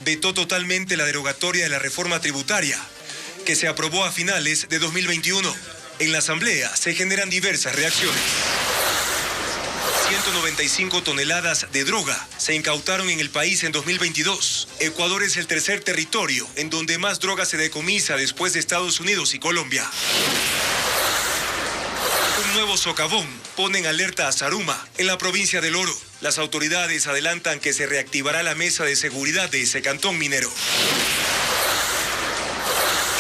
vetó totalmente la derogatoria de la reforma tributaria, que se aprobó a finales de 2021. En la Asamblea se generan diversas reacciones. 195 toneladas de droga se incautaron en el país en 2022. Ecuador es el tercer territorio en donde más droga se decomisa después de Estados Unidos y Colombia. Un nuevo socavón pone en alerta a Zaruma, en la provincia del Oro. Las autoridades adelantan que se reactivará la mesa de seguridad de ese cantón minero.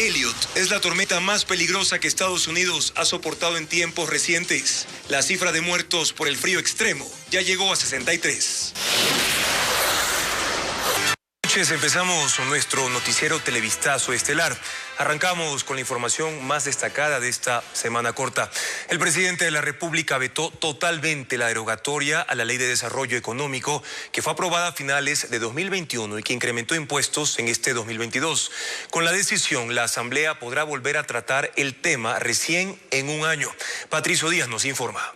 Elliot es la tormenta más peligrosa que Estados Unidos ha soportado en tiempos recientes. La cifra de muertos por el frío extremo ya llegó a 63. Empezamos nuestro noticiero Televistazo Estelar. Arrancamos con la información más destacada de esta semana corta. El presidente de la República vetó totalmente la derogatoria a la Ley de Desarrollo Económico que fue aprobada a finales de 2021 y que incrementó impuestos en este 2022. Con la decisión, la Asamblea podrá volver a tratar el tema recién en un año. Patricio Díaz nos informa.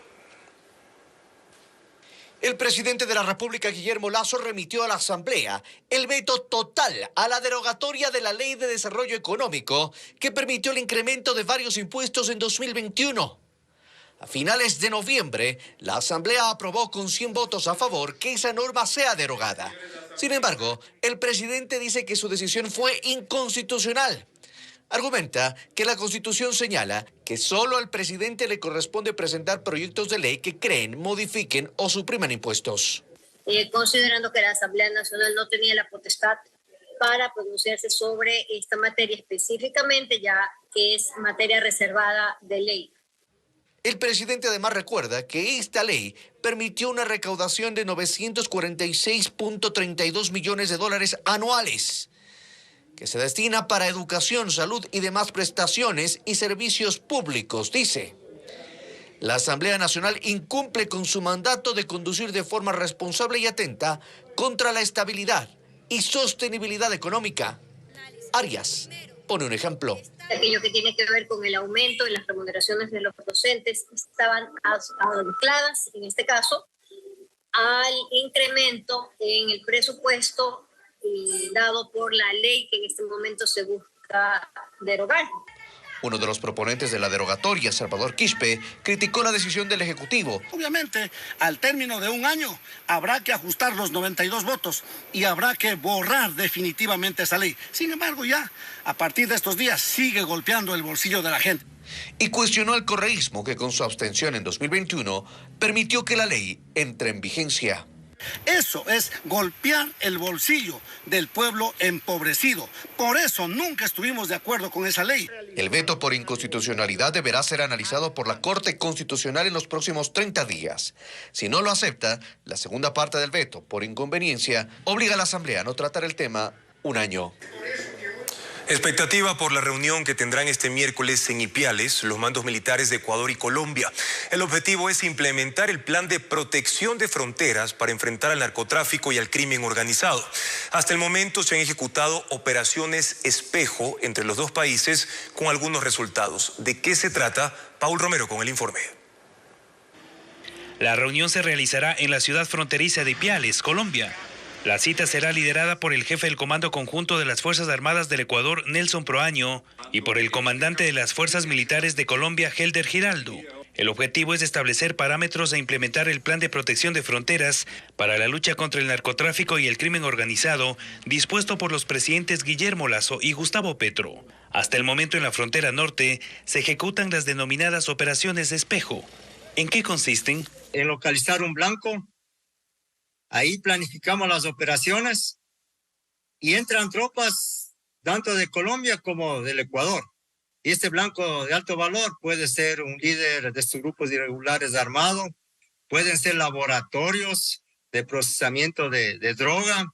El presidente de la República, Guillermo Lasso, remitió a la Asamblea el veto total a la derogatoria de la Ley de Desarrollo Económico que permitió el incremento de varios impuestos en 2021. A finales de noviembre, la Asamblea aprobó con 100 votos a favor que esa norma sea derogada. Sin embargo, el presidente dice que su decisión fue inconstitucional. Argumenta que la Constitución señala que solo al presidente le corresponde presentar proyectos de ley que creen, modifiquen o supriman impuestos. Considerando que la Asamblea Nacional no tenía la potestad para pronunciarse sobre esta materia específicamente, ya que es materia reservada de ley. El presidente además recuerda que esta ley permitió una recaudación de 946.32 millones de dólares anuales, que se destina para educación, salud y demás prestaciones y servicios públicos, dice. La Asamblea Nacional incumple con su mandato de conducir de forma responsable y atenta contra la estabilidad y sostenibilidad económica. Arias pone un ejemplo. Aquello que tiene que ver con el aumento en las remuneraciones de los docentes estaban ancladas, en este caso, al incremento en el presupuesto dado por la ley que en este momento se busca derogar. Uno de los proponentes de la derogatoria, Salvador Quispe, criticó la decisión del Ejecutivo. Obviamente, al término de un año, habrá que ajustar los 92 votos y habrá que borrar definitivamente esa ley. Sin embargo, ya, a partir de estos días, sigue golpeando el bolsillo de la gente. Y cuestionó al correísmo que con su abstención en 2021 permitió que la ley entre en vigencia. Eso es golpear el bolsillo del pueblo empobrecido. Por eso nunca estuvimos de acuerdo con esa ley. El veto por inconstitucionalidad deberá ser analizado por la Corte Constitucional en los próximos 30 días. Si no lo acepta, la segunda parte del veto, por inconveniencia, obliga a la Asamblea a no tratar el tema un año. Expectativa por la reunión que tendrán este miércoles en Ipiales los mandos militares de Ecuador y Colombia. El objetivo es implementar el plan de protección de fronteras para enfrentar al narcotráfico y al crimen organizado. Hasta el momento se han ejecutado operaciones espejo entre los dos países con algunos resultados. ¿De qué se trata? Paul Romero con el informe. La reunión se realizará en la ciudad fronteriza de Ipiales, Colombia. La cita será liderada por el jefe del Comando Conjunto de las Fuerzas Armadas del Ecuador, Nelson Proaño, y por el comandante de las Fuerzas Militares de Colombia, Helder Giraldo. El objetivo es establecer parámetros e implementar el plan de protección de fronteras para la lucha contra el narcotráfico y el crimen organizado, dispuesto por los presidentes Guillermo Lasso y Gustavo Petro. Hasta el momento en la frontera norte se ejecutan las denominadas operaciones de espejo. ¿En qué consisten? En localizar un blanco. Ahí planificamos las operaciones y entran tropas tanto de Colombia como del Ecuador. Y este blanco de alto valor puede ser un líder de estos grupos irregulares armados, pueden ser laboratorios de procesamiento de droga,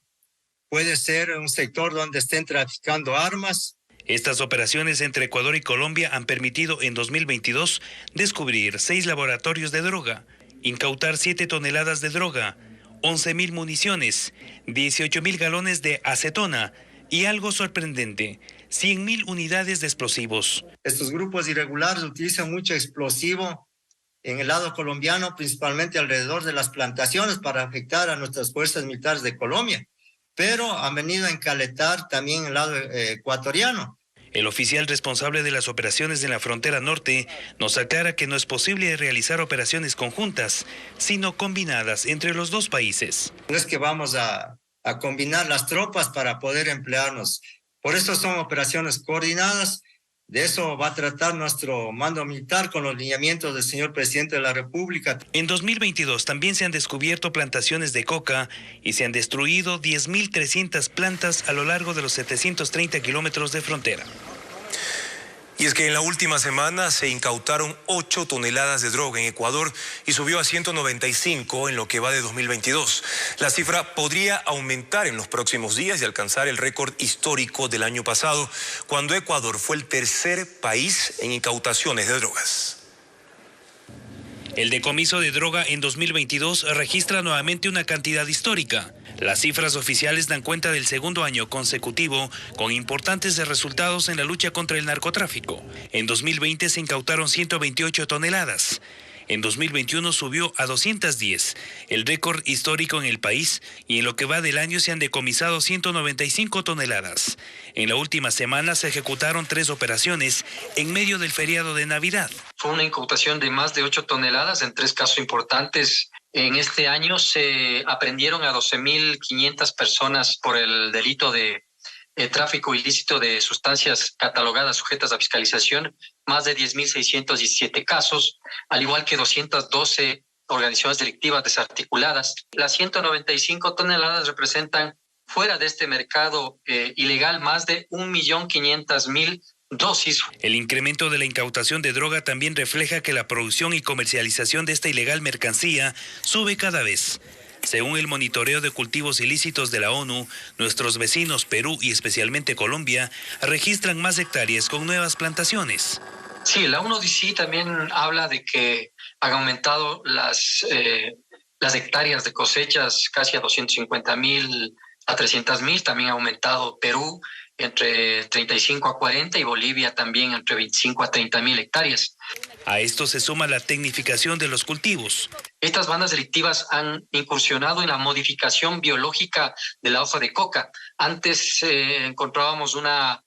puede ser un sector donde estén traficando armas. Estas operaciones entre Ecuador y Colombia han permitido en 2022 descubrir 6 laboratorios de droga, incautar 7 toneladas de droga, 11.000 municiones, 18.000 galones de acetona y algo sorprendente, 100.000 unidades de explosivos. Estos grupos irregulares utilizan mucho explosivo en el lado colombiano, principalmente alrededor de las plantaciones para afectar a nuestras fuerzas militares de Colombia. pero han venido a encaletar también el lado ecuatoriano. El oficial responsable de las operaciones en la frontera norte nos aclara que no es posible realizar operaciones conjuntas, sino combinadas entre los dos países. No es que vamos a combinar las tropas para poder emplearnos. Por eso son operaciones coordinadas. De eso va a tratar nuestro mando militar con los lineamientos del señor presidente de la República. En 2022 también se han descubierto plantaciones de coca y se han destruido 10.300 plantas a lo largo de los 730 kilómetros de frontera. Y es que en la última semana se incautaron 8 toneladas de droga en Ecuador y subió a 195 en lo que va de 2022. La cifra podría aumentar en los próximos días y alcanzar el récord histórico del año pasado, cuando Ecuador fue el tercer país en incautaciones de drogas. El decomiso de droga en 2022 registra nuevamente una cantidad histórica. Las cifras oficiales dan cuenta del segundo año consecutivo con importantes resultados en la lucha contra el narcotráfico. En 2020 se incautaron 128 toneladas. En 2021 subió a 210, el récord histórico en el país, y en lo que va del año se han decomisado 195 toneladas. En la última semana se ejecutaron 3 operaciones en medio del feriado de Navidad. Fue una incautación de más de 8 toneladas en 3 casos importantes. En este año se aprendieron a 12.500 personas por el delito de tráfico ilícito de sustancias catalogadas sujetas a fiscalización, más de 10.617 casos, al igual que 212 organizaciones delictivas desarticuladas. Las 195 toneladas representan fuera de este mercado ilegal más de 1.500.000 dosis. El incremento de la incautación de droga también refleja que la producción y comercialización de esta ilegal mercancía sube cada vez. Según el monitoreo de cultivos ilícitos de la ONU, nuestros vecinos Perú y especialmente Colombia registran más hectáreas con nuevas plantaciones. Sí, la UNODC también habla de que han aumentado las hectáreas de cosechas casi a 250.000 a 300.000. También ha aumentado Perú entre 35 a 40 y Bolivia también entre 25 a 30.000 hectáreas. A esto se suma la tecnificación de los cultivos. Estas bandas delictivas han incursionado en la modificación biológica de la hoja de coca. Antes encontrábamos una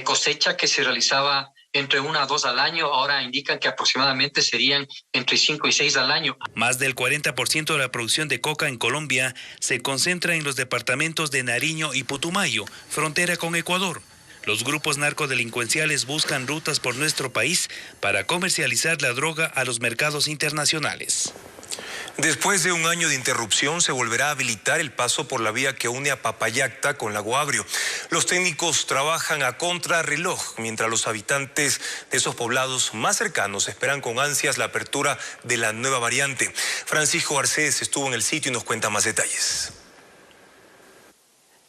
cosecha que se realizaba entre 1 a 2 al año, ahora indican que aproximadamente serían entre 5 y 6 al año. Más del 40% de la producción de coca en Colombia se concentra en los departamentos de Nariño y Putumayo, frontera con Ecuador. Los grupos narcodelincuenciales buscan rutas por nuestro país para comercializar la droga a los mercados internacionales. Después de un año de interrupción, se volverá a habilitar el paso por la vía que une a Papayacta con Lago Agrio. Los técnicos trabajan a contrarreloj, mientras los habitantes de esos poblados más cercanos esperan con ansias la apertura de la nueva variante. Francisco Arcés estuvo en el sitio y nos cuenta más detalles.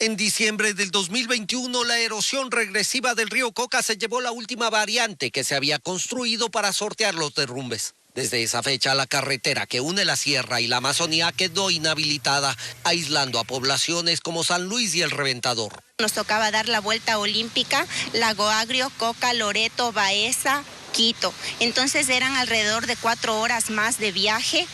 En diciembre del 2021, la erosión regresiva del río Coca se llevó la última variante que se había construido para sortear los derrumbes. Desde esa fecha, la carretera que une la sierra y la Amazonía quedó inhabilitada, aislando a poblaciones como San Luis y El Reventador. Nos tocaba dar la vuelta olímpica, Lago Agrio, Coca, Loreto, Baeza, Quito. Entonces eran alrededor de 4 horas más de viaje,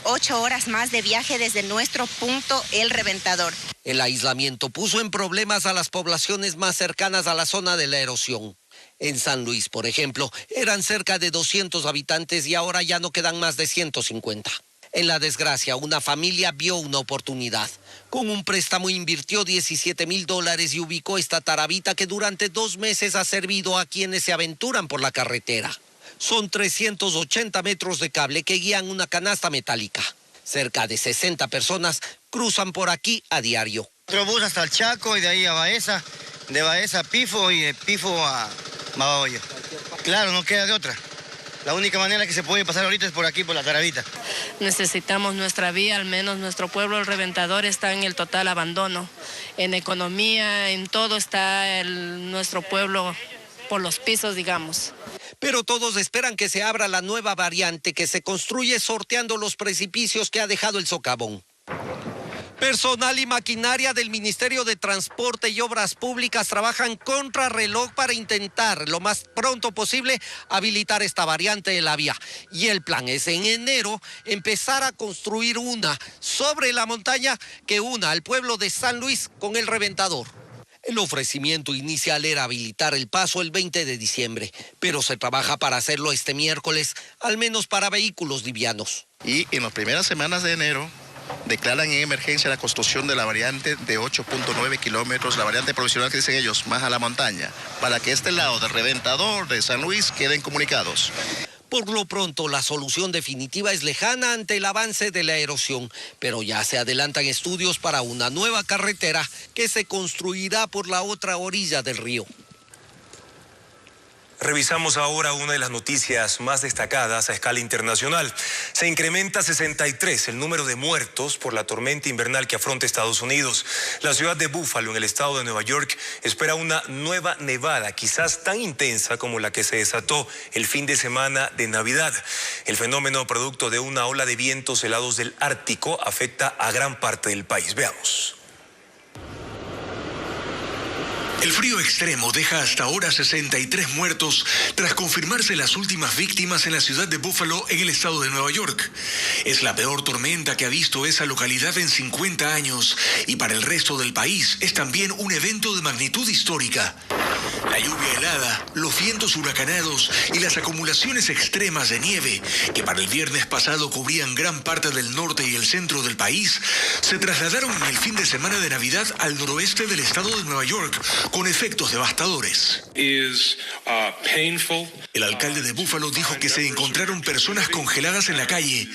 8 horas más de viaje desde nuestro punto El Reventador. El aislamiento puso en problemas a las poblaciones más cercanas a la zona de la erosión. En San Luis, por ejemplo, eran cerca de 200 habitantes y ahora ya no quedan más de 150. En la desgracia, una familia vio una oportunidad. Con un préstamo invirtió $17,000 y ubicó esta tarabita que durante 2 meses ha servido a quienes se aventuran por la carretera. Son 380 metros de cable que guían una canasta metálica. Cerca de 60 personas cruzan por aquí a diario. Otro bus hasta el Chaco y de ahí a Baeza, de Baeza a Pifo y de Pifo a Babahoyo. Claro, no queda de otra. La única manera que se puede pasar ahorita es por aquí, por la tarabita. Necesitamos nuestra vía, al menos nuestro pueblo El Reventador está en el total abandono. En economía, en todo está nuestro pueblo por los pisos, digamos. Pero todos esperan que se abra la nueva variante que se construye sorteando los precipicios que ha dejado el socavón. Personal y maquinaria del Ministerio de Transporte y Obras Públicas trabajan contrarreloj para intentar lo más pronto posible habilitar esta variante de la vía. Y el plan es en enero empezar a construir una sobre la montaña que una al pueblo de San Luis con el Reventador. El ofrecimiento inicial era habilitar el paso el 20 de diciembre, pero se trabaja para hacerlo este miércoles, al menos para vehículos livianos. Y en las primeras semanas de enero declaran en emergencia la construcción de la variante de 8.9 kilómetros, la variante provisional que dicen ellos, más a la montaña, para que este lado del Reventador de San Luis queden comunicados. Por lo pronto, la solución definitiva es lejana ante el avance de la erosión, pero ya se adelantan estudios para una nueva carretera que se construirá por la otra orilla del río. Revisamos ahora una de las noticias más destacadas a escala internacional. Se incrementa 63 el número de muertos por la tormenta invernal que afronta Estados Unidos. La ciudad de Buffalo, en el estado de Nueva York, espera una nueva nevada, quizás tan intensa como la que se desató el fin de semana de Navidad. El fenómeno, producto de una ola de vientos helados del Ártico, afecta a gran parte del país. Veamos. El frío extremo deja hasta ahora 63 muertos tras confirmarse las últimas víctimas en la ciudad de Buffalo, en el estado de Nueva York. Es la peor tormenta que ha visto esa localidad en 50 años y para el resto del país es también un evento de magnitud histórica. La lluvia helada, los vientos huracanados y las acumulaciones extremas de nieve que para el viernes pasado cubrían gran parte del norte y el centro del país se trasladaron en el fin de semana de Navidad al noroeste del estado de Nueva York, con efectos devastadores. El alcalde de Buffalo dijo que se encontraron personas congeladas en la calle,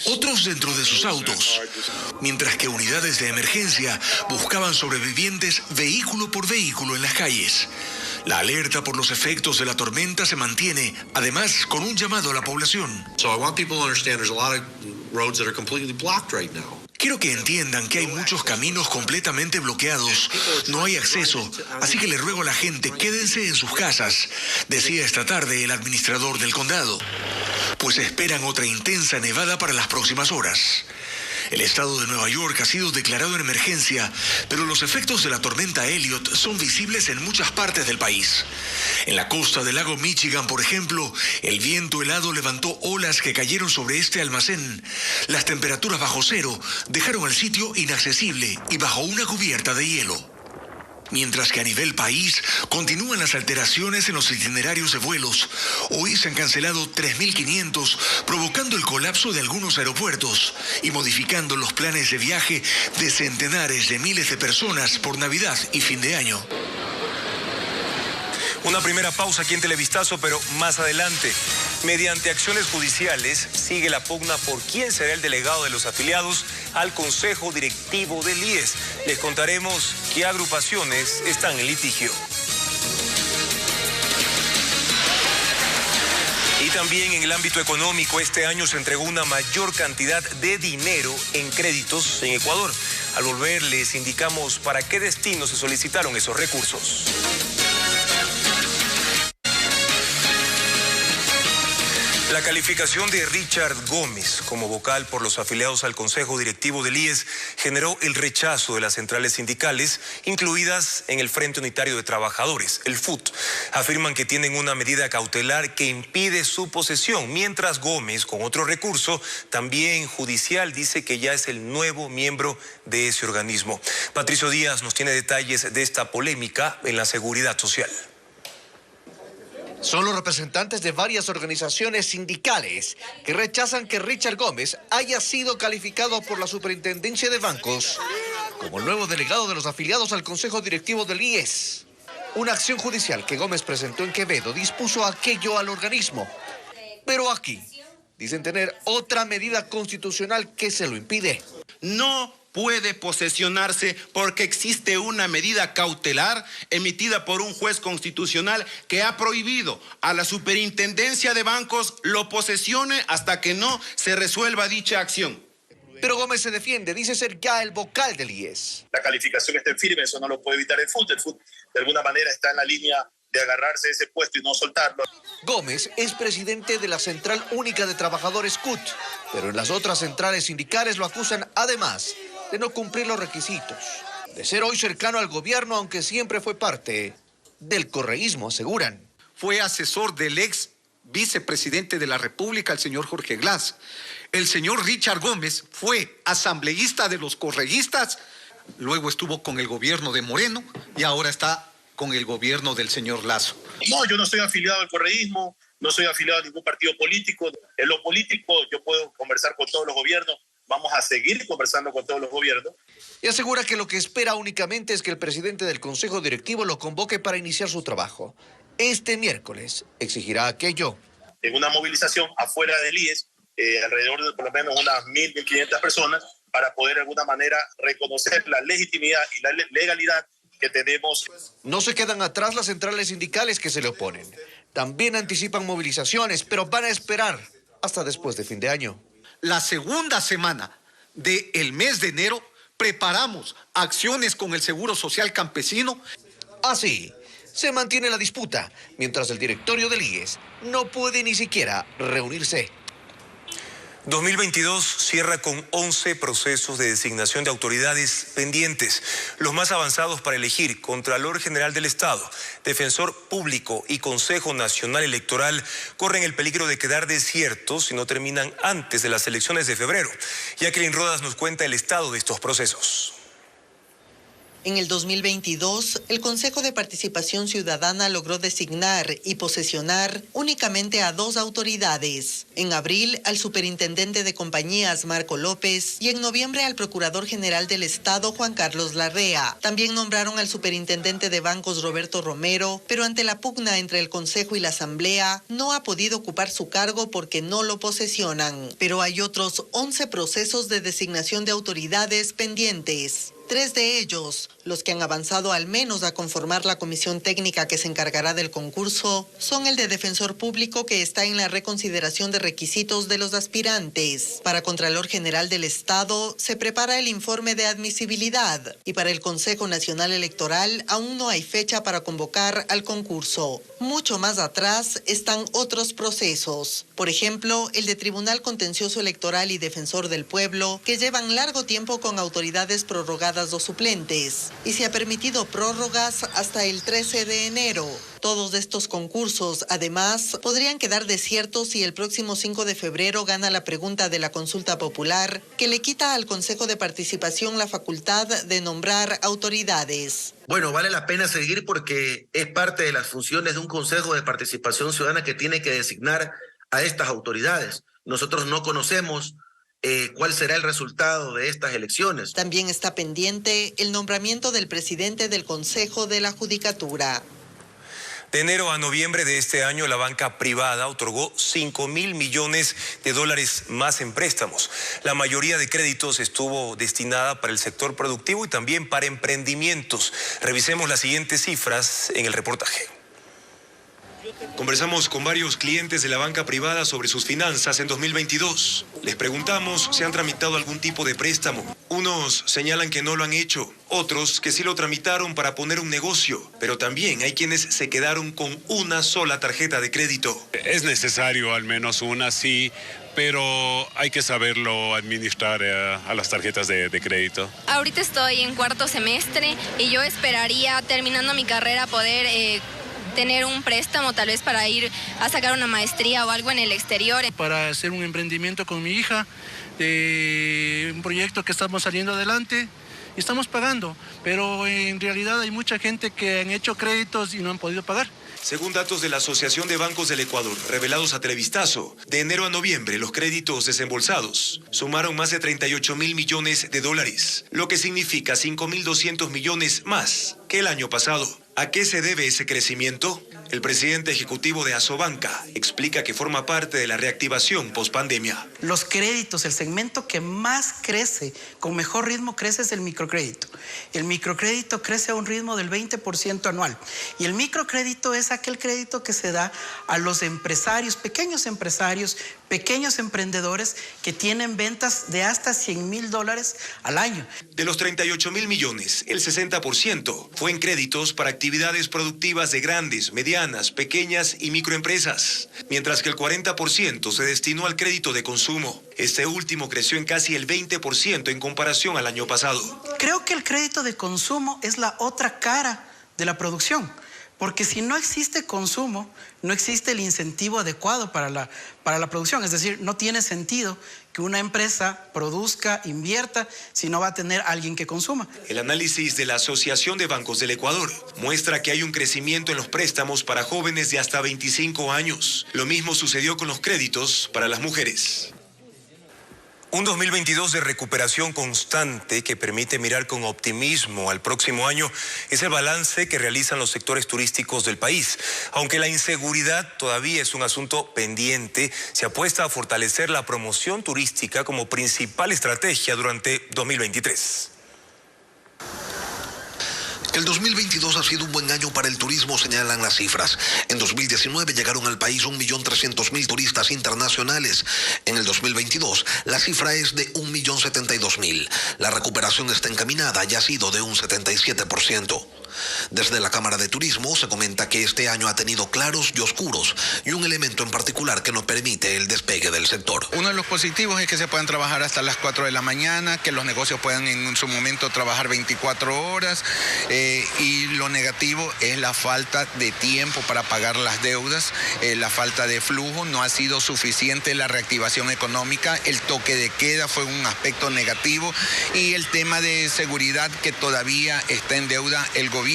otros dentro de sus autos, mientras que unidades de emergencia buscaban sobrevivientes vehículo por vehículo en las calles. La alerta por los efectos de la tormenta se mantiene, además con un llamado a la población. Quiero que entiendan que hay muchos caminos completamente bloqueados, no hay acceso, así que le ruego a la gente, quédense en sus casas, decía esta tarde el administrador del condado, pues esperan otra intensa nevada para las próximas horas. El estado de Nueva York ha sido declarado en emergencia, pero los efectos de la tormenta Elliott son visibles en muchas partes del país. En la costa del lago Michigan, por ejemplo, el viento helado levantó olas que cayeron sobre este almacén. Las temperaturas bajo cero dejaron el sitio inaccesible y bajo una cubierta de hielo. Mientras que a nivel país continúan las alteraciones en los itinerarios de vuelos. Hoy se han cancelado 3.500, provocando el colapso de algunos aeropuertos y modificando los planes de viaje de centenares de miles de personas por Navidad y fin de año. Una primera pausa aquí en Televistazo, pero más adelante. Mediante acciones judiciales sigue la pugna por quién será el delegado de los afiliados al Consejo Directivo del IES. Les contaremos qué agrupaciones están en litigio. Y también en el ámbito económico, este año se entregó una mayor cantidad de dinero en créditos en Ecuador. Al volver les indicamos para qué destino se solicitaron esos recursos. La calificación de Richard Gómez como vocal por los afiliados al Consejo Directivo del IES generó el rechazo de las centrales sindicales, incluidas en el Frente Unitario de Trabajadores, el FUT. Afirman que tienen una medida cautelar que impide su posesión, mientras Gómez, con otro recurso, también judicial, dice que ya es el nuevo miembro de ese organismo. Patricio Díaz nos tiene detalles de esta polémica en la seguridad social. Son los representantes de varias organizaciones sindicales que rechazan que Richard Gómez haya sido calificado por la Superintendencia de Bancos como el nuevo delegado de los afiliados al Consejo Directivo del IES. Una acción judicial que Gómez presentó en Quevedo dispuso aquello al organismo. Pero aquí dicen tener otra medida constitucional que se lo impide. No puede posesionarse porque existe una medida cautelar emitida por un juez constitucional que ha prohibido a la Superintendencia de Bancos lo posesione hasta que no se resuelva dicha acción. Pero Gómez se defiende, dice ser ya el vocal del IES. La calificación está firme, eso no lo puede evitar el FUT. El FUT de alguna manera está en la línea de agarrarse a ese puesto y no soltarlo. Gómez es presidente de la Central Única de Trabajadores CUT, pero en las otras centrales sindicales lo acusan además de no cumplir los requisitos, de ser hoy cercano al gobierno, aunque siempre fue parte del correísmo, aseguran. Fue asesor del ex vicepresidente de la República, el señor Jorge Glass. El señor Richard Gómez fue asambleísta de los correístas, luego estuvo con el gobierno de Moreno y ahora está con el gobierno del señor Lazo. No, yo no estoy afiliado al correísmo, no soy afiliado a ningún partido político. En lo político yo puedo conversar con todos los gobiernos, vamos a seguir conversando con todos los gobiernos. Y asegura que lo que espera únicamente es que el presidente del Consejo Directivo lo convoque para iniciar su trabajo. Este miércoles exigirá aquello. En una movilización afuera del IES, alrededor de por lo menos unas 1.500 personas, para poder de alguna manera reconocer la legitimidad y la legalidad que tenemos. No se quedan atrás las centrales sindicales que se le oponen. También anticipan movilizaciones, pero van a esperar hasta después de fin de año. La segunda semana del mes de enero preparamos acciones con el Seguro Social Campesino. Así se mantiene la disputa, mientras el directorio del IES no puede ni siquiera reunirse. 2022 cierra con 11 procesos de designación de autoridades pendientes, los más avanzados para elegir Contralor General del Estado, Defensor Público y Consejo Nacional Electoral corren el peligro de quedar desiertos si no terminan antes de las elecciones de febrero. Jacqueline Rodas nos cuenta el estado de estos procesos. En el 2022, el Consejo de Participación Ciudadana logró designar y posesionar únicamente a 2 autoridades. En abril, al superintendente de compañías, Marco López, y en noviembre al Procurador General del Estado, Juan Carlos Larrea. También nombraron al superintendente de bancos, Roberto Romero, pero ante la pugna entre el Consejo y la Asamblea, no ha podido ocupar su cargo porque no lo posesionan. Pero hay otros 11 procesos de designación de autoridades pendientes. 3 de ellos, los que han avanzado al menos a conformar la comisión técnica que se encargará del concurso, son el de Defensor Público, que está en la reconsideración de requisitos de los aspirantes. Para Contralor General del Estado se prepara el informe de admisibilidad y para el Consejo Nacional Electoral aún no hay fecha para convocar al concurso. Mucho más atrás están otros procesos. Por ejemplo, el de Tribunal Contencioso Electoral y Defensor del Pueblo, que llevan largo tiempo con autoridades prorrogadas o suplentes, y se ha permitido prórrogas hasta el 13 de enero. Todos estos concursos, además, podrían quedar desiertos si el próximo 5 de febrero gana la pregunta de la consulta popular, que le quita al Consejo de Participación la facultad de nombrar autoridades. Bueno, vale la pena seguir porque es parte de las funciones de un Consejo de Participación Ciudadana que tiene que designar a estas autoridades. Nosotros no conocemos cuál será el resultado de estas elecciones. También está pendiente el nombramiento del presidente del Consejo de la Judicatura. De enero a noviembre de este año, la banca privada otorgó $5.000 millones más en préstamos. La mayoría de créditos estuvo destinada para el sector productivo y también para emprendimientos. Revisemos las siguientes cifras en el reportaje. Conversamos con varios clientes de la banca privada sobre sus finanzas en 2022. Les preguntamos si han tramitado algún tipo de préstamo. Unos señalan que no lo han hecho, otros que sí lo tramitaron para poner un negocio, pero también hay quienes se quedaron con una sola tarjeta de crédito. Es necesario al menos una, sí, pero hay que saberlo administrar a las tarjetas de crédito. Ahorita estoy en 4º semestre y yo esperaría, terminando mi carrera, poder tener un préstamo tal vez para ir a sacar una maestría o algo en el exterior. Para hacer un emprendimiento con mi hija, un proyecto que estamos saliendo adelante y estamos pagando, pero en realidad hay mucha gente que han hecho créditos y no han podido pagar. Según datos de la Asociación de Bancos del Ecuador, revelados a Televistazo, de enero a noviembre los créditos desembolsados sumaron más de $38.000 millones, lo que significa 5.200 millones más que el año pasado. ¿A qué se debe ese crecimiento? El presidente ejecutivo de Asobanca explica que forma parte de la reactivación pospandemia. Los créditos, el segmento que más crece, con mejor ritmo crece es el microcrédito. El microcrédito crece a un ritmo del 20% anual. Y el microcrédito es aquel crédito que se da a los empresarios, pequeños emprendedores que tienen ventas de hasta $100.000 al año. De los 38.000 millones, el 60% fue en créditos para actividades productivas de grandes, medianas, pequeñas y microempresas, mientras que el 40% se destinó al crédito de consumo. Este último creció en casi el 20% en comparación al año pasado. Creo que el crédito de consumo es la otra cara de la producción, porque si no existe consumo, no existe el incentivo adecuado para la producción. Es decir, no tiene sentido que una empresa produzca, invierta, si no va a tener alguien que consuma. El análisis de la Asociación de Bancos del Ecuador muestra que hay un crecimiento en los préstamos para jóvenes de hasta 25 años. Lo mismo sucedió con los créditos para las mujeres. Un 2022 de recuperación constante que permite mirar con optimismo al próximo año es el balance que realizan los sectores turísticos del país. Aunque la inseguridad todavía es un asunto pendiente, se apuesta a fortalecer la promoción turística como principal estrategia durante 2023. El 2022 ha sido un buen año para el turismo, señalan las cifras. En 2019 llegaron al país 1.300.000 turistas internacionales. En el 2022 la cifra es de 1.072.000. La recuperación está encaminada y ha sido de un 77%. Desde la Cámara de Turismo se comenta que este año ha tenido claros y oscuros y un elemento en particular que no permite el despegue del sector. Uno de los positivos es que se puedan trabajar hasta las 4 de la mañana, que los negocios puedan en su momento trabajar 24 horas y lo negativo es la falta de tiempo para pagar las deudas, la falta de flujo, no ha sido suficiente la reactivación económica, el toque de queda fue un aspecto negativo y el tema de seguridad que todavía está en deuda el gobierno.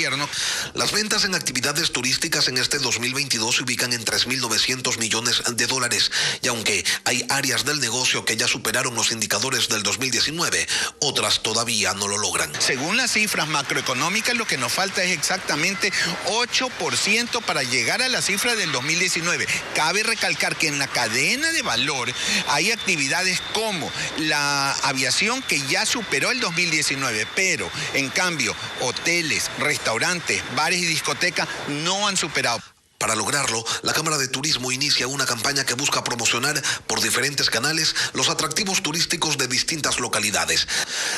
Las ventas en actividades turísticas en este 2022 se ubican en 3.900 millones de dólares y aunque hay áreas del negocio que ya superaron los indicadores del 2019, otras todavía no lo logran. Según las cifras macroeconómicas, lo que nos falta es exactamente 8% para llegar a la cifra del 2019. Cabe recalcar que en la cadena de valor hay actividades como la aviación que ya superó el 2019, pero en cambio hoteles, restaurantes, bares y discotecas no han superado. Para lograrlo, la Cámara de Turismo inicia una campaña que busca promocionar por diferentes canales los atractivos turísticos de distintas localidades.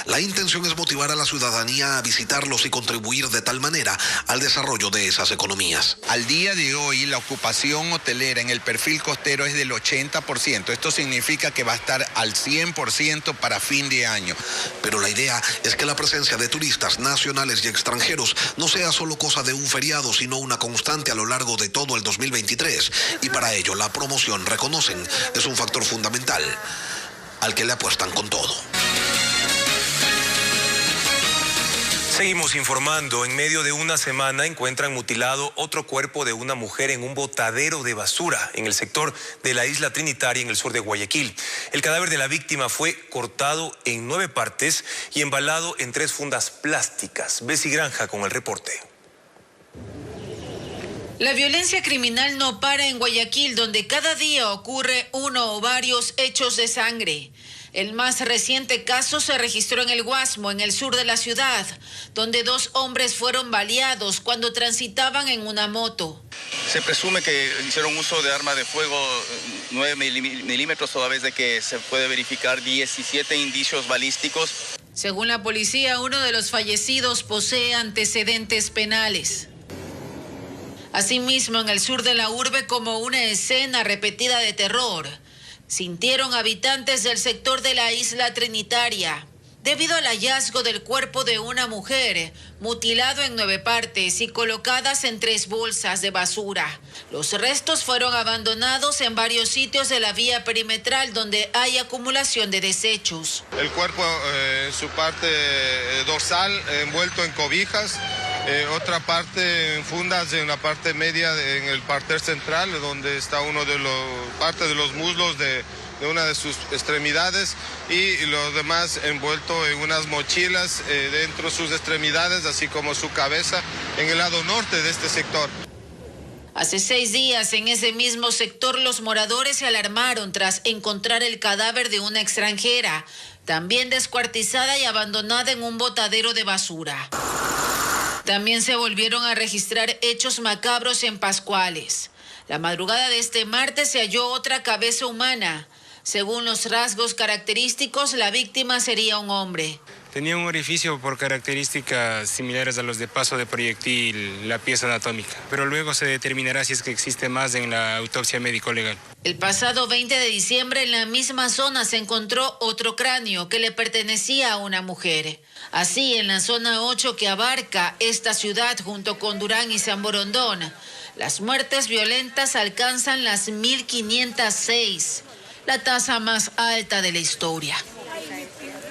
La intención es motivar a la ciudadanía a visitarlos y contribuir de tal manera al desarrollo de esas economías. Al día de hoy, la ocupación hotelera en el perfil costero es del 80%. Esto significa que va a estar al 100% para fin de año. Pero la idea es que la presencia de turistas nacionales y extranjeros no sea solo cosa de un feriado, sino una constante a lo largo de todo el 2023 y para ello la promoción, reconocen, es un factor fundamental al que le apuestan con todo. Seguimos informando. En medio de una semana encuentran mutilado otro cuerpo de una mujer en un botadero de basura en el sector de la isla Trinitaria en el sur de Guayaquil. El cadáver de la víctima fue cortado en 9 partes y embalado en 3 fundas plásticas. Bessie Granja con el reporte. La violencia criminal no para en Guayaquil, donde cada día ocurre uno o varios hechos de sangre. El más reciente caso se registró en el Guasmo, en el sur de la ciudad, donde 2 hombres fueron baleados cuando transitaban en una moto. Se presume que hicieron uso de arma de fuego 9 milímetros, toda vez de que se puede verificar 17 indicios balísticos. Según la policía, uno de los fallecidos posee antecedentes penales. Asimismo, en el sur de la urbe, como una escena repetida de terror, sintieron habitantes del sector de la isla Trinitaria, debido al hallazgo del cuerpo de una mujer, mutilado en 9 partes y colocadas en 3 bolsas de basura. Los restos fueron abandonados en varios sitios de la vía perimetral donde hay acumulación de desechos. El cuerpo en su parte dorsal envuelto en cobijas, otra parte en fundas en la parte media en el parterre central, donde está parte de los muslos de una de sus extremidades y lo demás envuelto en unas mochilas dentro de sus extremidades, así como su cabeza en el lado norte de este sector. Hace 6 días en ese mismo sector los moradores se alarmaron tras encontrar el cadáver de una extranjera, también descuartizada y abandonada en un botadero de basura. También se volvieron a registrar hechos macabros en Pascuales. La madrugada de este martes se halló otra cabeza humana. Según los rasgos característicos, la víctima sería un hombre. Tenía un orificio por características similares a los de paso de proyectil, la pieza anatómica, pero luego se determinará si es que existe más en la autopsia médico-legal. El pasado 20 de diciembre en la misma zona se encontró otro cráneo que le pertenecía a una mujer. Así, en la zona 8 que abarca esta ciudad junto con Durán y San Borondón, las muertes violentas alcanzan las 1.506, la tasa más alta de la historia.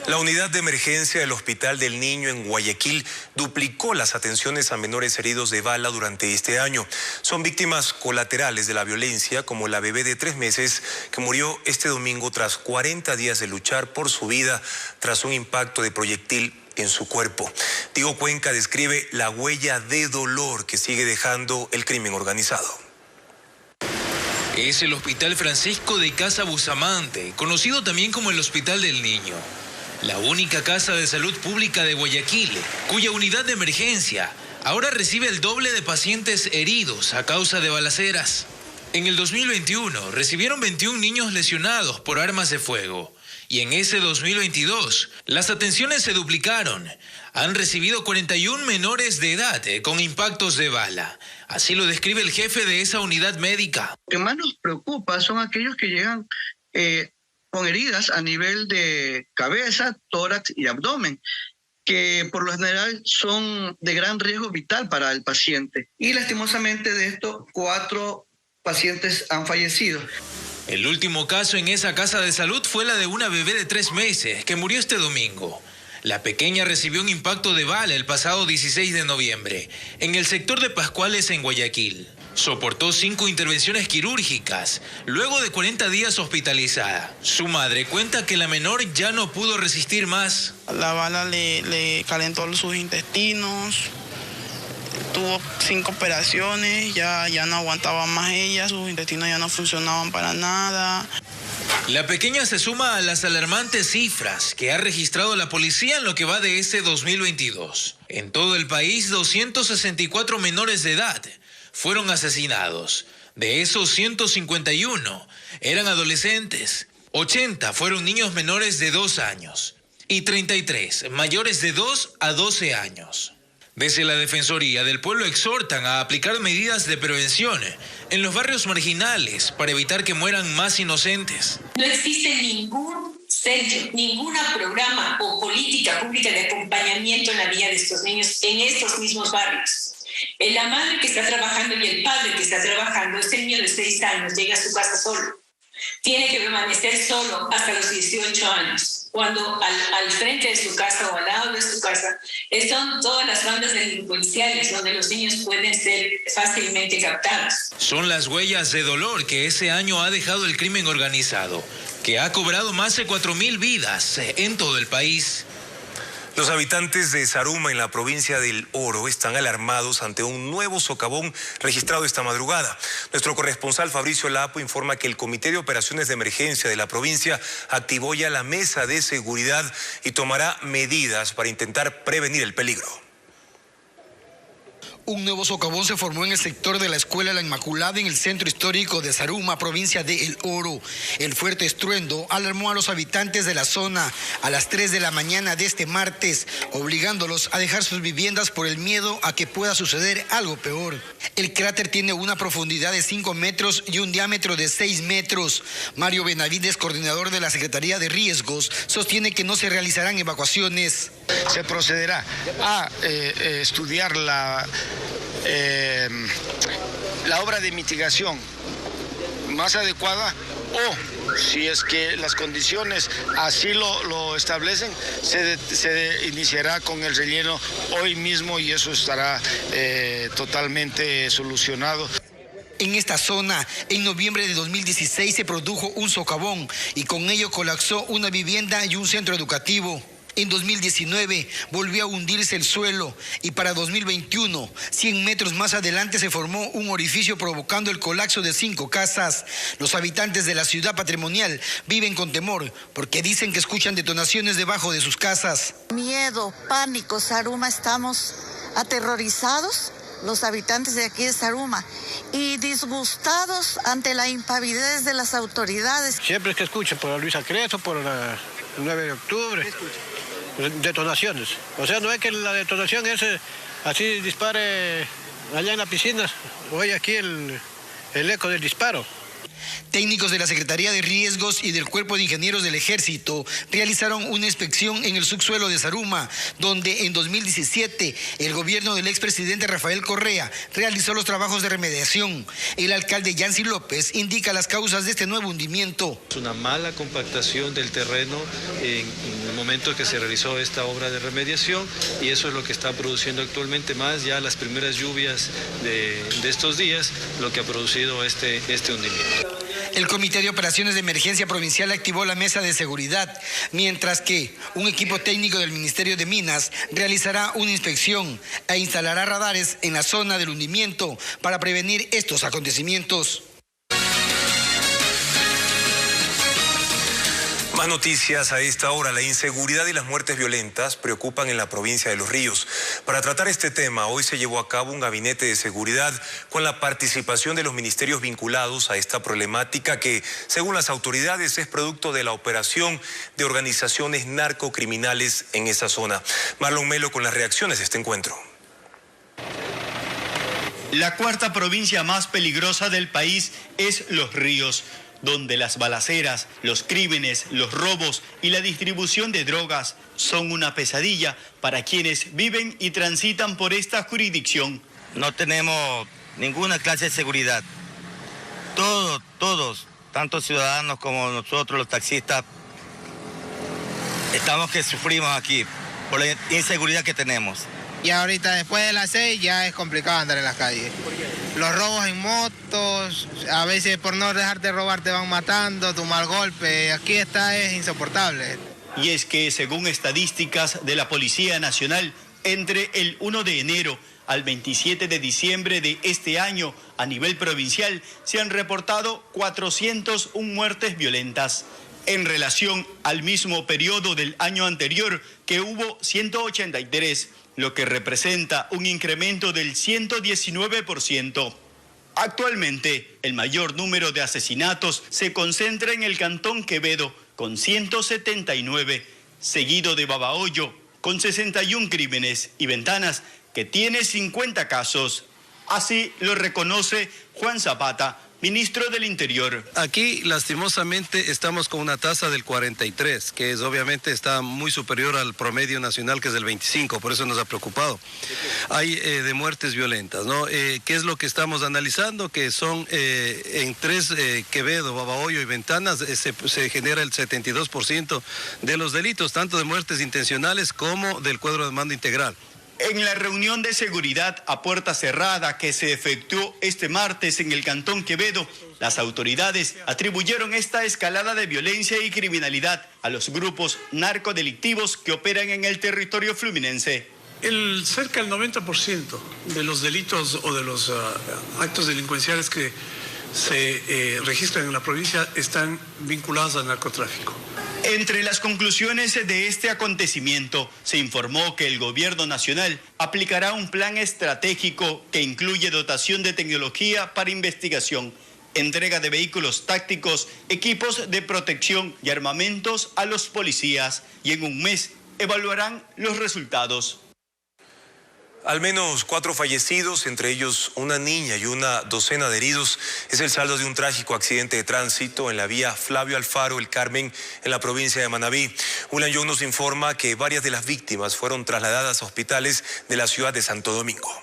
La unidad de emergencia del Hospital del Niño en Guayaquil duplicó las atenciones a menores heridos de bala durante este año. Son víctimas colaterales de la violencia, como la bebé de 3 meses que murió este domingo tras 40 días de luchar por su vida tras un impacto de proyectil en su cuerpo. Diego Cuenca describe la huella de dolor que sigue dejando el crimen organizado. Es el Hospital Francisco de Casa Bustamante, conocido también como el Hospital del Niño. La única casa de salud pública de Guayaquil, cuya unidad de emergencia ahora recibe el doble de pacientes heridos a causa de balaceras. En el 2021 recibieron 21 niños lesionados por armas de fuego. Y en ese 2022, las atenciones se duplicaron. Han recibido 41 menores de edad con impactos de bala. Así lo describe el jefe de esa unidad médica. Lo que más nos preocupa son aquellos que llegan con heridas a nivel de cabeza, tórax y abdomen, que por lo general son de gran riesgo vital para el paciente. Y lastimosamente de estos 4 pacientes han fallecido. El último caso en esa casa de salud fue la de una bebé de 3 meses que murió este domingo. La pequeña recibió un impacto de bala el pasado 16 de noviembre en el sector de Pascuales en Guayaquil. Soportó 5 intervenciones quirúrgicas, luego de 40 días hospitalizada. Su madre cuenta que la menor ya no pudo resistir más. La bala le calentó sus intestinos, tuvo 5 operaciones, ya no aguantaba más ella, sus intestinos ya no funcionaban para nada. La pequeña se suma a las alarmantes cifras que ha registrado la policía en lo que va de este 2022. En todo el país, 264 menores de edad fueron asesinados. De esos, 151 eran adolescentes, 80 fueron niños menores de 2 años y 33 mayores de 2 a 12 años. Desde la Defensoría del Pueblo exhortan a aplicar medidas de prevención en los barrios marginales para evitar que mueran más inocentes. No existe ningún centro, ningún programa o política pública de acompañamiento en la vida de estos niños en estos mismos barrios. La madre que está trabajando y el padre que está trabajando, este niño de 6 años llega a su casa solo. Tiene que permanecer solo hasta los 18 años, cuando al frente de su casa o al lado de su casa están todas las bandas delincuenciales donde los niños pueden ser fácilmente captados. Son las huellas de dolor que ese año ha dejado el crimen organizado, que ha cobrado más de 4.000 vidas en todo el país. Los habitantes de Zaruma, en la provincia del Oro, están alarmados ante un nuevo socavón registrado esta madrugada. Nuestro corresponsal Fabricio Lapo informa que el Comité de Operaciones de Emergencia de la provincia activó ya la mesa de seguridad y tomará medidas para intentar prevenir el peligro. Un nuevo socavón se formó en el sector de la Escuela La Inmaculada en el centro histórico de Zaruma, provincia de El Oro. El fuerte estruendo alarmó a los habitantes de la zona a las 3 de la mañana de este martes, obligándolos a dejar sus viviendas por el miedo a que pueda suceder algo peor. El cráter tiene una profundidad de 5 metros y un diámetro de 6 metros. Mario Benavides, coordinador de la Secretaría de Riesgos, sostiene que no se realizarán evacuaciones. Se procederá a estudiar la obra de mitigación más adecuada, o si es que las condiciones así lo establecen, se iniciará con el relleno hoy mismo y eso estará totalmente solucionado. En esta zona, en noviembre de 2016 se produjo un socavón y con ello colapsó una vivienda y un centro educativo. En 2019 volvió a hundirse el suelo y para 2021, 100 metros más adelante, se formó un orificio provocando el colapso de 5 casas. Los habitantes de la ciudad patrimonial viven con temor porque dicen que escuchan detonaciones debajo de sus casas. Miedo, pánico, Zaruma, estamos aterrorizados, los habitantes de aquí de Zaruma, y disgustados ante la impavidez de las autoridades. Siempre es que escucho por Luisa Creso, por el 9 de octubre. detonaciones. O sea, no es que la detonación es así dispare allá en la piscina, oye aquí el eco del disparo. Técnicos de la Secretaría de Riesgos y del Cuerpo de Ingenieros del Ejército realizaron una inspección en el subsuelo de Zaruma, donde en 2017 el gobierno del expresidente Rafael Correa realizó los trabajos de remediación. El alcalde Yancy López indica las causas de este nuevo hundimiento. Es una mala compactación del terreno en el momento que se realizó esta obra de remediación, y eso es lo que está produciendo actualmente, más ya las primeras lluvias de estos días, lo que ha producido este hundimiento. El Comité de Operaciones de Emergencia Provincial activó la mesa de seguridad, mientras que un equipo técnico del Ministerio de Minas realizará una inspección e instalará radares en la zona del hundimiento para prevenir estos acontecimientos. Más noticias a esta hora. La inseguridad y las muertes violentas preocupan en la provincia de Los Ríos. Para tratar este tema, hoy se llevó a cabo un gabinete de seguridad con la participación de los ministerios vinculados a esta problemática que, según las autoridades, es producto de la operación de organizaciones narcocriminales en esa zona. Marlon Melo con las reacciones de este encuentro. La cuarta provincia más peligrosa del país es Los Ríos, donde las balaceras, los crímenes, los robos y la distribución de drogas son una pesadilla para quienes viven y transitan por esta jurisdicción. No tenemos ninguna clase de seguridad. Todos, tanto ciudadanos como nosotros, los taxistas, estamos que sufrimos aquí por la inseguridad que tenemos. Y ahorita después de las 6 ya es complicado andar en las calles. Los robos en motos, a veces por no dejarte robar te van matando, tu mal golpe, aquí es insoportable. Y es que según estadísticas de la Policía Nacional, entre el 1 de enero al 27 de diciembre de este año, a nivel provincial, se han reportado 401 muertes violentas. En relación al mismo periodo del año anterior, que hubo 183, lo que representa un incremento del 119%. Actualmente, el mayor número de asesinatos se concentra en el Cantón Quevedo, con 179, seguido de Babahoyo, con 61 crímenes, y Ventanas, que tiene 50 casos. Así lo reconoce Juan Zapata, ministro del Interior. Aquí, lastimosamente, estamos con una tasa del 43, que obviamente está muy superior al promedio nacional, que es del 25, por eso nos ha preocupado. Hay de muertes violentas, ¿no? ¿Qué es lo que estamos analizando? Que son en 3, Quevedo, Babahoyo y Ventanas, se genera el 72% de los delitos, tanto de muertes intencionales como del cuadro de mando integral. En la reunión de seguridad a puerta cerrada que se efectuó este martes en el Cantón Quevedo, las autoridades atribuyeron esta escalada de violencia y criminalidad a los grupos narcodelictivos que operan en el territorio fluminense. Cerca del 90% de los delitos o de los actos delincuenciales que se registran en la provincia están vinculados al narcotráfico. Entre las conclusiones de este acontecimiento, se informó que el gobierno nacional aplicará un plan estratégico que incluye dotación de tecnología para investigación, entrega de vehículos tácticos, equipos de protección y armamentos a los policías, y en un mes evaluarán los resultados. Al menos 4 fallecidos, entre ellos una niña y una docena de heridos, es el saldo de un trágico accidente de tránsito en la vía Flavio Alfaro, El Carmen, en la provincia de Manabí. William Young nos informa que varias de las víctimas fueron trasladadas a hospitales de la ciudad de Santo Domingo.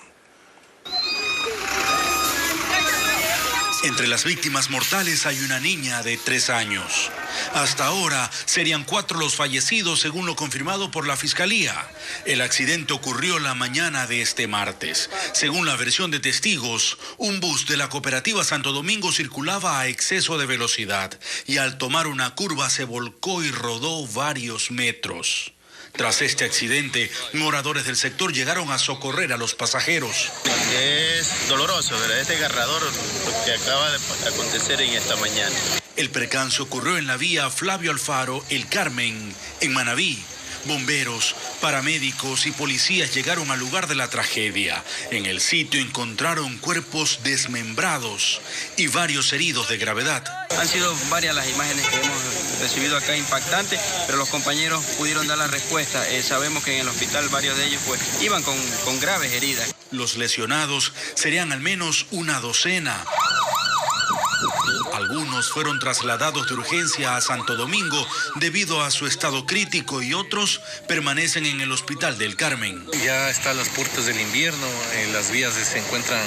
Entre las víctimas mortales hay una niña de 3 años. Hasta ahora serían 4 los fallecidos, según lo confirmado por la Fiscalía. El accidente ocurrió la mañana de este martes. Según la versión de testigos, un bus de la cooperativa Santo Domingo circulaba a exceso de velocidad y al tomar una curva se volcó y rodó varios metros. Tras este accidente, moradores del sector llegaron a socorrer a los pasajeros. Es doloroso, ¿verdad? Este agarrador lo que acaba de acontecer en esta mañana. El percance ocurrió en la vía Flavio Alfaro, El Carmen, en Manabí, Bomberos, paramédicos y policías llegaron al lugar de la tragedia. En el sitio encontraron cuerpos desmembrados y varios heridos de gravedad. Han sido varias las imágenes que hemos recibido acá impactantes, pero los compañeros pudieron dar la respuesta. Sabemos que en el hospital varios de ellos iban con graves heridas. Los lesionados serían al menos una docena. Algunos fueron trasladados de urgencia a Santo Domingo debido a su estado crítico y otros permanecen en el Hospital del Carmen. Ya están las puertas del invierno, las vías se encuentran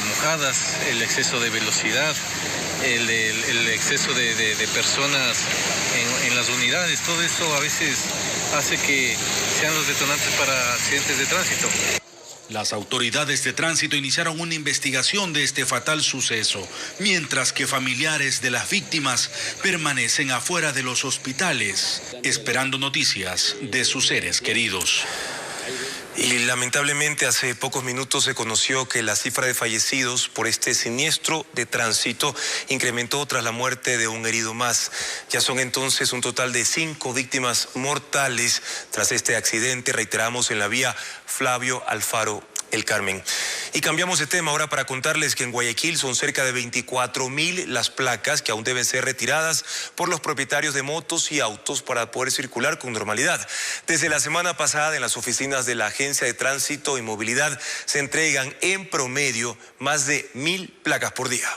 mojadas, el exceso de velocidad, el exceso de personas en las unidades, todo eso a veces hace que sean los detonantes para accidentes de tránsito. Las autoridades de tránsito iniciaron una investigación de este fatal suceso, mientras que familiares de las víctimas permanecen afuera de los hospitales, esperando noticias de sus seres queridos. Y lamentablemente hace pocos minutos se conoció que la cifra de fallecidos por este siniestro de tránsito incrementó tras la muerte de un herido más. Ya son entonces un total de 5 víctimas mortales tras este accidente, reiteramos, en la vía Flavio Alfaro El Carmen. Y cambiamos de tema ahora para contarles que en Guayaquil son cerca de 24,000 las placas que aún deben ser retiradas por los propietarios de motos y autos para poder circular con normalidad. Desde la semana pasada en las oficinas de la Agencia de Tránsito y Movilidad se entregan en promedio más de 1,000 placas por día.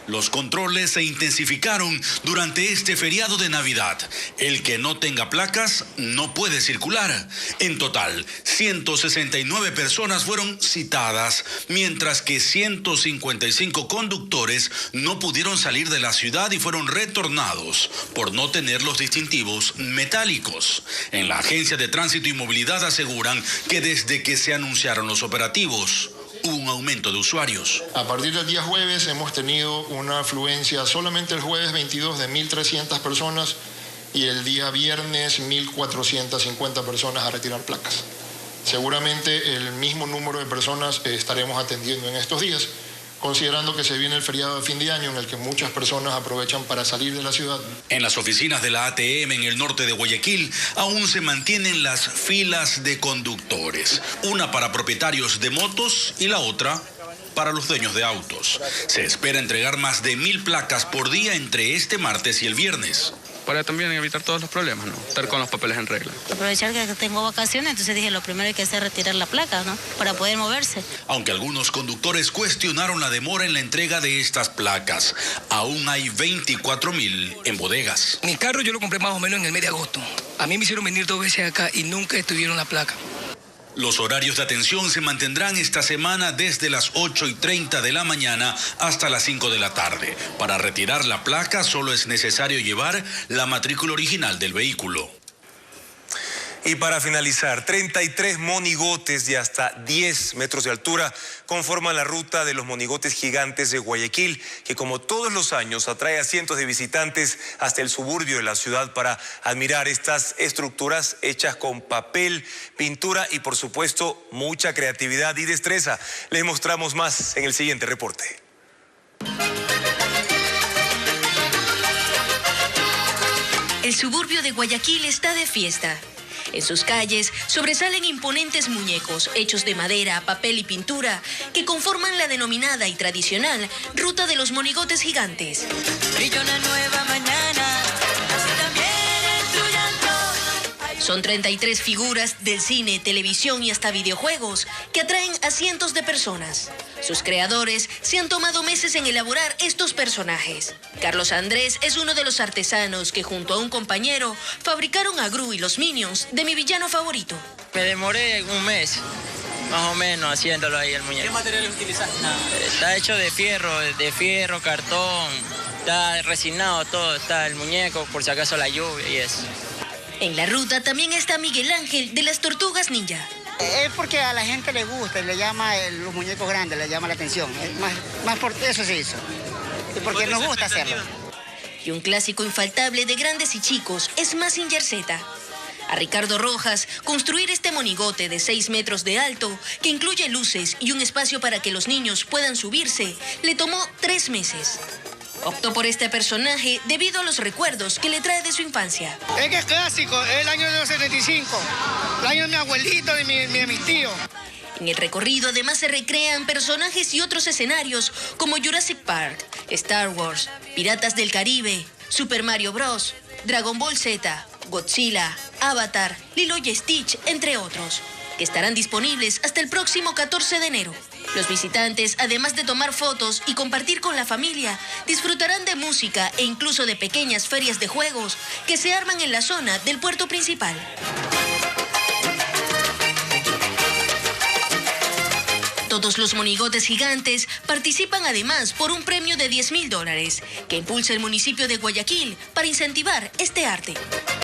Los controles se intensificaron durante este feriado de Navidad. El que no tenga placas no puede circular. En total, 169 personas fueron citadas, mientras que 155 conductores no pudieron salir de la ciudad y fueron retornados por no tener los distintivos metálicos. En la Agencia de Tránsito y Movilidad aseguran que desde que se anunciaron los operativos, hubo un aumento de usuarios. A partir del día jueves hemos tenido una afluencia solamente el jueves 22 de 1.300 personas y el día viernes 1.450 personas a retirar placas. Seguramente el mismo número de personas estaremos atendiendo en estos días, considerando que se viene el feriado de fin de año en el que muchas personas aprovechan para salir de la ciudad. En las oficinas de la ATM en el norte de Guayaquil aún se mantienen las filas de conductores, una para propietarios de motos y la otra para los dueños de autos. Se espera entregar más de 1,000 placas por día entre este martes y el viernes. Para también evitar todos los problemas, ¿no? Estar con los papeles en regla. Aprovechar que tengo vacaciones, entonces dije lo primero que hacer es retirar la placa, ¿no? Para poder moverse. Aunque algunos conductores cuestionaron la demora en la entrega de estas placas, aún hay 24,000 en bodegas. Mi carro yo lo compré más o menos en el mes de agosto. A mí me hicieron venir 2 veces acá y nunca estuvieron la placa. Los horarios de atención se mantendrán esta semana desde las 8:30 de la mañana hasta las 5 de la tarde. Para retirar la placa solo es necesario llevar la matrícula original del vehículo. Y para finalizar, 33 monigotes de hasta 10 metros de altura conforman la ruta de los monigotes gigantes de Guayaquil, que como todos los años atrae a cientos de visitantes hasta el suburbio de la ciudad para admirar estas estructuras hechas con papel, pintura y por supuesto mucha creatividad y destreza. Les mostramos más en el siguiente reporte. El suburbio de Guayaquil está de fiesta. En sus calles sobresalen imponentes muñecos hechos de madera, papel y pintura que conforman la denominada y tradicional Ruta de los Monigotes Gigantes. Brilla una nueva mañana, así también en tu llanto. Son 33 figuras del cine, televisión y hasta videojuegos que atraen a cientos de personas. Sus creadores se han tomado meses en elaborar estos personajes. Carlos Andrés es uno de los artesanos que junto a un compañero fabricaron a Gru y los Minions de mi villano favorito. Me demoré un mes, más o menos, haciéndolo ahí el muñeco. ¿Qué materiales utilizaste? Está hecho de fierro, cartón, está resinado todo, está el muñeco, por si acaso la lluvia y eso. En la ruta también está Miguel Ángel de las Tortugas Ninja. Es porque a la gente le gusta, le llama los muñecos grandes, le llama la atención. Más por eso se hizo. Y porque nos gusta hacerlo. Y un clásico infaltable de grandes y chicos es Mazinger Z. A Ricardo Rojas, construir este monigote de 6 metros de alto, que incluye luces y un espacio para que los niños puedan subirse, le tomó 3 meses. Optó por este personaje debido a los recuerdos que le trae de su infancia. Es que es clásico, es el año de los 75, el año de mi abuelito, de mis tíos. En el recorrido además se recrean personajes y otros escenarios como Jurassic Park, Star Wars, Piratas del Caribe, Super Mario Bros., Dragon Ball Z, Godzilla, Avatar, Lilo y Stitch, entre otros, que estarán disponibles hasta el próximo 14 de enero. Los visitantes, además de tomar fotos y compartir con la familia, disfrutarán de música e incluso de pequeñas ferias de juegos que se arman en la zona del puerto principal. Todos los monigotes gigantes participan además por un premio de $10.000 que impulsa el municipio de Guayaquil para incentivar este arte.